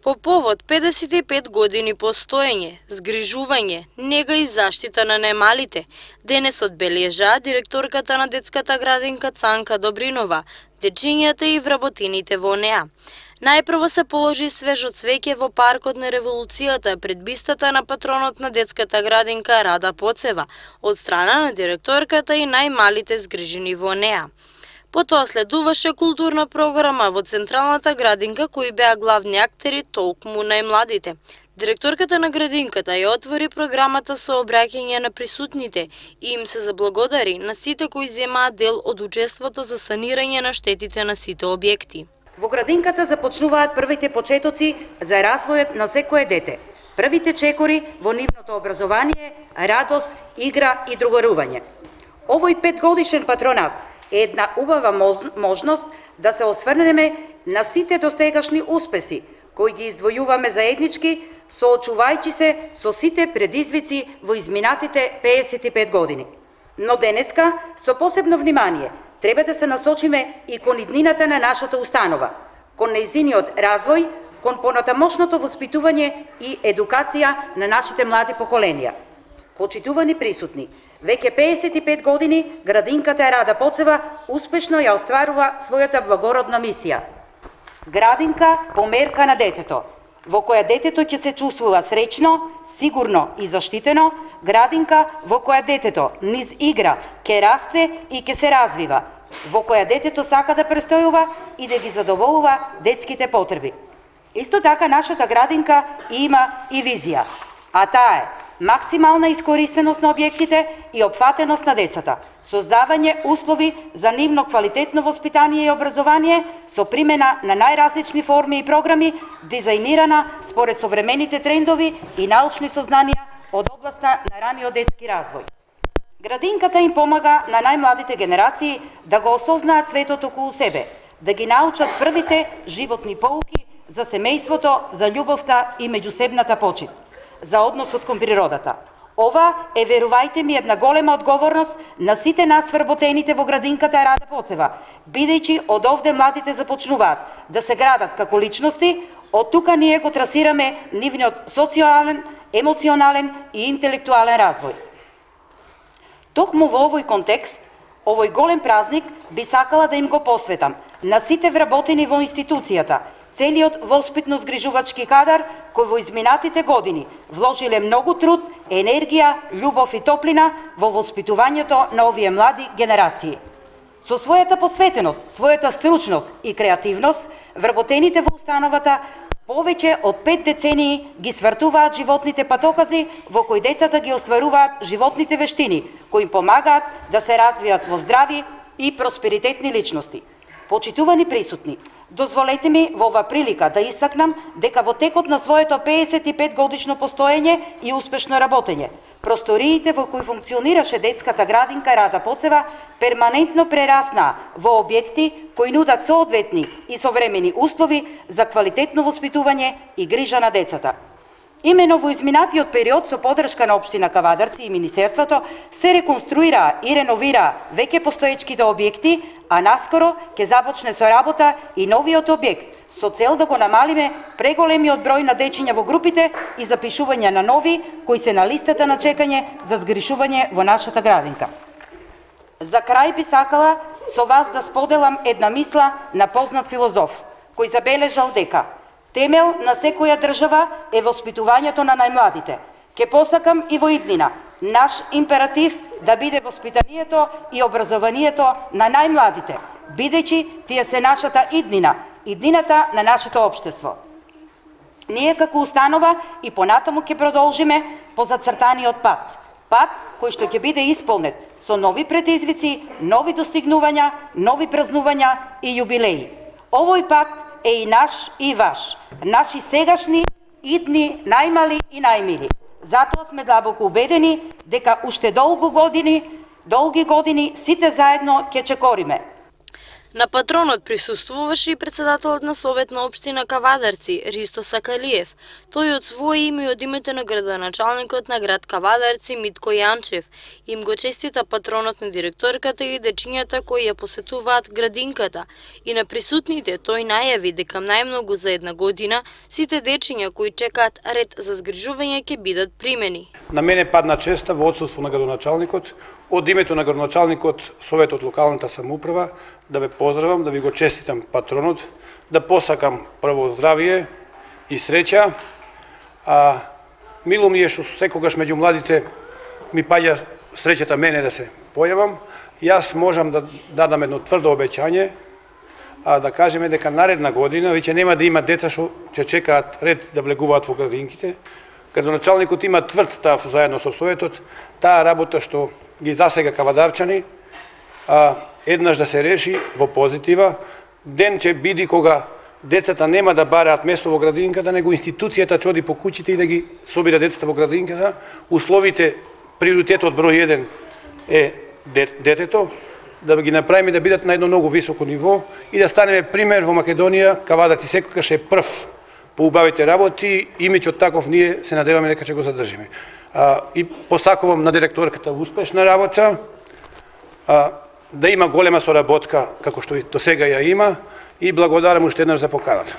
По повод 55 години постоење, згрижување, нега и заштита на најмалите, денес одбележа директорката на детската градинка Цанка Добринова, дечињата и вработените во неа. Најпрво се положи свежо цвеќе во паркот на Револуцијата пред бистата на патронот на детската градинка Рада Поцева, од страна на директорката и најмалите згрижени во неа. Потоа следуваше културна програма во Централната градинка, кои беа главни актери толкму најмладите. Директорката на градинката ја отвори програмата со обраќање на присутните и им се заблагодари на сите кои земаа дел од учеството за санирање на штетите на сите објекти. Во градинката започнуваат првите почетоци за развојот на секое дете. Првите чекори во нивното образование, радост, игра и другарување. Овој 5-годишен патронат е една убава можност да се осврнеме на сите досегашни успеси, кои ги издвојуваме заеднички, соочувајќи се со сите предизвици во изминатите 55 години. Но денеска, со посебно внимание, треба да се насочиме и кон иднината на нашата установа, кон нејзиниот развој, кон понатамошното воспитување и едукација на нашите млади поколенија. Почитувани присутни, веќе 55 години градинката Рада Поцева успешно ја остварува својата благородна мисија. Градинка померка на детето, во која детето ќе се чувствува среќно, сигурно и заштитено, градинка во која детето низ игра ќе расте и ќе се развива, во која детето сака да престојува и да ги задоволува детските потреби. Исто така нашата градинка има и визија, а таа е максимална искористеност на објектите и опфатеност на децата, создавање услови за нивно квалитетно воспитание и образование со примена на најразлични форми и програми, дизајнирана според современите трендови и научни сознанија од областа на раниот детски развој. Градинката им помага на најмладите генерации да го осознаат светот околу себе, да ги научат првите животни поуки за семејството, за љубовта и меѓусебната почит, за односот кон природата. Ова е, верувајте ми, една голема одговорност на сите нас вработените во градинката Рада Поцева, бидејќи од овде младите започнуваат да се градат како личности, од тука ние го трасираме нивниот социјален, емоционален и интелектуален развој. Токму во овој контекст, овој голем празник би сакала да им го посветам на сите вработени во институцијата, целиот воспитно-згрижувачки кадар кој во изминатите години вложиле многу труд, енергија, љубов и топлина во воспитувањето на овие млади генерации. Со својата посветеност, својата стручност и креативност, вработените во установата повеќе од 5 децении ги свртуваат животните патокази во кои децата ги остваруваат животните вештини, кои им помагаат да се развијат во здрави и просперитетни личности. Почитувани присутни, дозволете ми во ова прилика да истакнам дека во текот на своето 55 годишно постоење и успешно работење, просториите во кои функционираше детската градинка Рада Поцева перманентно прераснаа во објекти кои нудат соодветни и современи услови за квалитетно воспитување и грижа на децата. Имено во изминатиот период со поддршка на општина Кавадарци и Министерството се реконструираа и реновираа веќе постоечките објекти, а наскоро ќе започне со работа и новиот објект со цел да го намалиме преголемиот број на дечиња во групите и запишување на нови кои се на листата на чекање за згришување во нашата градинка. За крај би сакала со вас да споделам една мисла на познат филозоф, кој забележал дека темел на секоја држава е воспитувањето на најмладите. Ке посакам и во иднина наш императив да биде воспитанието и образованието на најмладите, бидејќи тие се нашата иднина, иднината на нашето општество. Ние како установа и понатаму ќе продолжиме по зацртаниот пат. Пат кој што ќе биде исполнет со нови предизвици, нови достигнувања, нови празнувања и јубилеи. Овој пат е и наш и ваш, наши сегашни, идни, најмали и најмили. Затоа сме длабоко убедени дека уште долги години сите заедно ќе чекориме. На патронот присуствуваше и председателот на Совет на општина Кавадарци, Ристо Сакалиев. Тој од своје име и од името на градоначалникот на град Кавадарци Митко Јанчев им го честита патронот на директорката и дечињата кои ја посетуваат градинката. И на присутните тој најави дека најмногу за една година сите дечиња кои чекаат ред за згрижување ќе бидат примени. На мене падна честа во отсуство на градоначалникот, од името на градоначалникот, Советот локалната самоуправа, да ве поздравам, да ви го честитам патронот, да посакам прво здравие и среќа. Мило ми е што секогаш меѓу младите ми паѓа среќата мене да се појавам. Јас можам да дадам едно тврдо обеќање, да кажеме дека наредна година веќе нема да има деца што ќе чекаат ред да влегуваат во градинките. Градоначалникот има тврд став заедно со Советот, таа работа што ги засега кавадарчани, еднаш да се реши во позитива. Ден ќе биде кога децата нема да бараат место во градинката, него институцијата ќе оди по куќите и да ги собира децата во градинката. Условите, приоритетот број 1 е детето, да ги направиме да бидат на едно многу високо ниво и да станеме пример во Македонија. Кавадарци секогаш е прв по убавите работи, имиџот таков ние се надеваме дека ќе го задржиме. И посакувам на директорката успешна работа, да има голема соработка како што и до сега ја има, и благодарам уште еднаш за поканата.